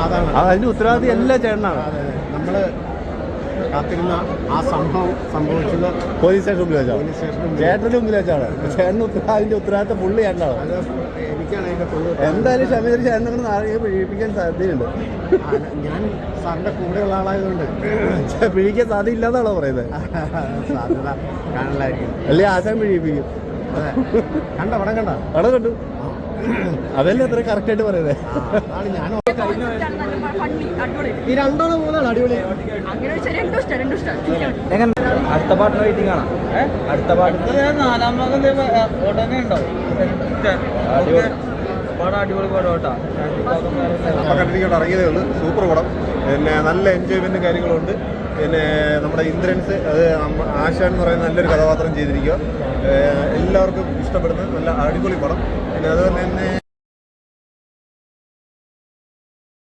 അതിന്റെ ഉത്തരവാദി എല്ലാ ചേട്ടനാണ്. നമ്മൾ കാത്തിരുന്ന ആ സംഭവം സംഭവിച്ചത് പോലീസ് സ്റ്റേഷൻ മുമ്പിൽ വെച്ചാണ്, ചേട്ടന്റെ മുമ്പിൽ വെച്ചാണ്. ചേട്ടന് അതിന്റെ ഉത്തരവാദിത്തം പുള്ളി ചേട്ടനാണ്. എനിക്കാണ് അതിന്റെ എന്തായാലും ക്ഷമയൊരു ചേട്ടനങ്ങനെ നാളെ പിഴിപ്പിക്കാൻ സാധ്യതയുണ്ട്. ഞാൻ സാറിന്റെ കൂടെയുള്ള ആളായതുകൊണ്ട് പിഴിക്കാൻ സാധ്യതയില്ലാന്നാണോ പറയുന്നത്? സാധ്യത കാണലായിരിക്കും. അല്ലേ ആശാൻ പിഴിപ്പിക്കും. കണ്ട പടം കണ്ട പടം കണ്ടു. അതല്ലേ അത്ര കറക്റ്റ് ആയിട്ട് പറയുന്നത്. ഞാൻ ഈ രണ്ടോളം മൂന്നാണ് അടിപൊളി. അടുത്ത പാട്ടിന് വെയിറ്റിംഗ് ആണ്. അടുത്ത പാട്ട് 4-ാം ഭാഗം ഉടനെ ഉണ്ടാവും. പടം അടിപൊളി പടം കേട്ടോ. കണ്ടിരിക്കോട്ട് ഇറങ്ങിയതേ ഉള്ളൂ. സൂപ്പർ പടം. പിന്നെ നല്ല എൻജോയ്മെന്റും കാര്യങ്ങളുണ്ട്. പിന്നെ നമ്മുടെ ഇന്ദ്രൻസ്, അത് ആശാൻ എന്ന് പറയുന്ന നല്ലൊരു കഥാപാത്രം ചെയ്തിരിക്കുക. എല്ലാവർക്കും ഇഷ്ടപ്പെടുന്ന നല്ല അടിപൊളി പടം. പിന്നെ അതുപോലെ തന്നെ